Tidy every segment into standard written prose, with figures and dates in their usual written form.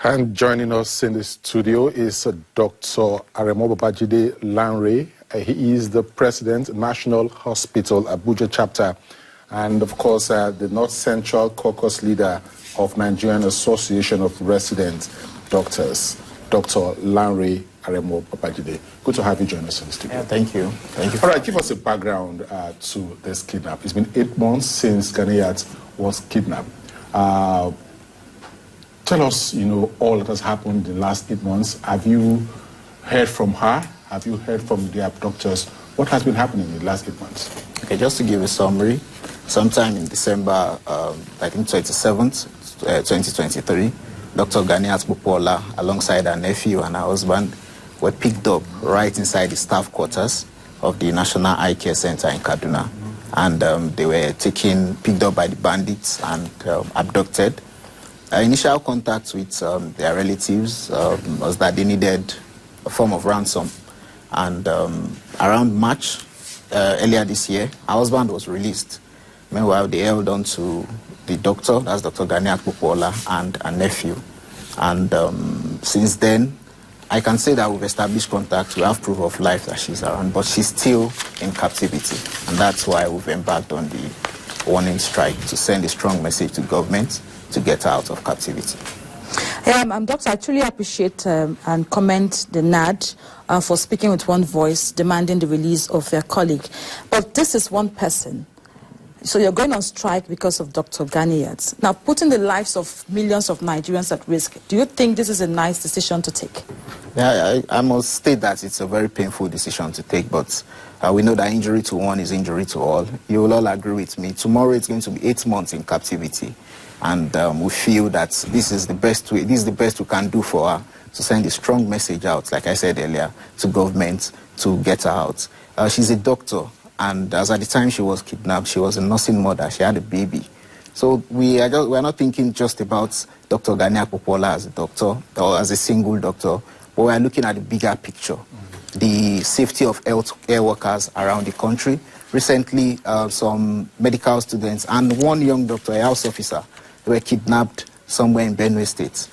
And joining us in the studio is Dr. Aremu Lanre. He is the President, National Hospital, Abuja chapter, and of course the North Central Caucus leader of Nigerian Association of Resident Doctors, Dr. Lanre Aremu Babajide. Good to have you join us in the studio. Yeah, thank you. Thank you. All right, give us a background to this kidnap. It's been 8 months since Ganiyat was kidnapped. Tell us, all that has happened in the last 8 months. Have you heard from her? Have you heard from the abductors? What has been happening in the last 8 months? Okay, just to give a summary, sometime in December, I think 27th, 2023, Dr. Ganiyat Popola, alongside her nephew and her husband, were picked up right inside the staff quarters of the National Eye Care Center in Kaduna. And they were picked up by the bandits and abducted. Initial contact with their relatives was that they needed a form of ransom. And around March, earlier this year, our husband was released. Meanwhile, they held on to the doctor, that's Dr. Ganiyat Popola, and a nephew. And since then, I can say that we've established contact. We have proof of life that she's around, but she's still in captivity. And that's why we've embarked on the warning strike, to send a strong message to government to get her out of captivity. Doctor, I truly appreciate and commend the Nard for speaking with one voice, demanding the release of their colleague. But this is one person. So you're going on strike because of Dr. Ganiyat. Now, putting the lives of millions of Nigerians at risk, do you think this is a nice decision to take? Yeah, I must state that it's a very painful decision to take, but we know that injury to one is injury to all. You will all agree with me. Tomorrow it's going to be 8 months in captivity. And we feel that this is the best way, this is the best we can do for her, to send a strong message out, like I said earlier, to government to get her out. She's a doctor, and as at the time she was kidnapped, she was a nursing mother. She had a baby. So we are not thinking just about Dr. Ganiyat Popola as a doctor or as a single doctor, but we are looking at the bigger picture, the safety of healthcare workers around the country. Recently, some medical students and one young doctor, a house officer, were kidnapped somewhere in Benue State.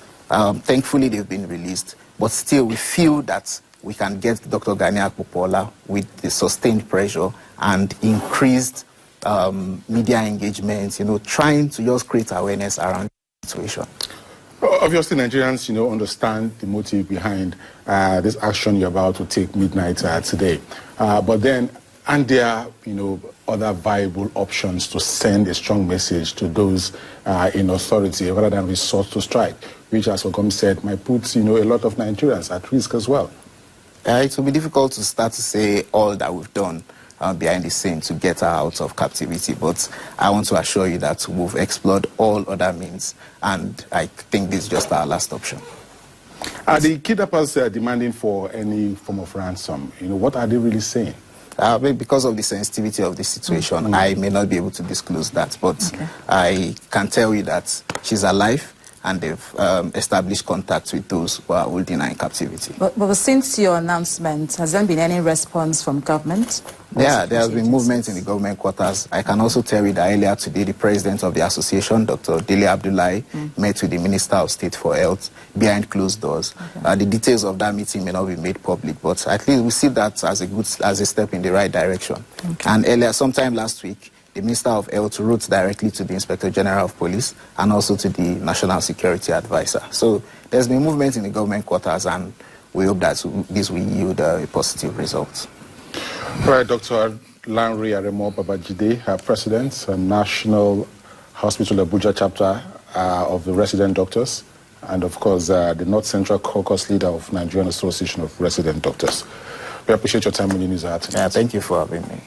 Thankfully, they've been released, but still we feel that we can get Dr. Ganiyat Popola with the sustained pressure and increased media engagement, trying to just create awareness around the situation. Obviously, Nigerians, understand the motive behind this action you're about to take midnight today. But then, and there are, other viable options to send a strong message to those in authority rather than resort to strike, which, as Ogum said, might put, a lot of Nigerians at risk as well. It will be difficult to start to say all that we've done behind the scene to get her out of captivity, but I want to assure you that we've explored all other means, and I think this is just our last option. Are the kidnappers demanding for any form of ransom? What are they really saying? Because of the sensitivity of the situation, I may not be able to disclose that, but I can tell you that she's alive, and they've established contact with those who are holding her in captivity. But since your announcement, has there been any response from government? Yeah, there has been movement in the government quarters. I can also tell you that earlier today, the president of the association, Dr. Dele Abdullahi, met with the Minister of State for Health behind closed doors. The details of that meeting may not be made public, but at least we see that as a step in the right direction. And earlier, sometime last week, the Minister of Health wrote directly to the Inspector General of Police and also to the National Security Advisor. So there's been movement in the government quarters, and we hope that this will yield a positive result. All right, Dr. Lanre Aremu Babajide, President, National Hospital Abuja chapter of the Resident Doctors, and of course the North Central Caucus leader of Nigerian Association of Resident Doctors. We appreciate your time in the news. Yeah, thank you for having me.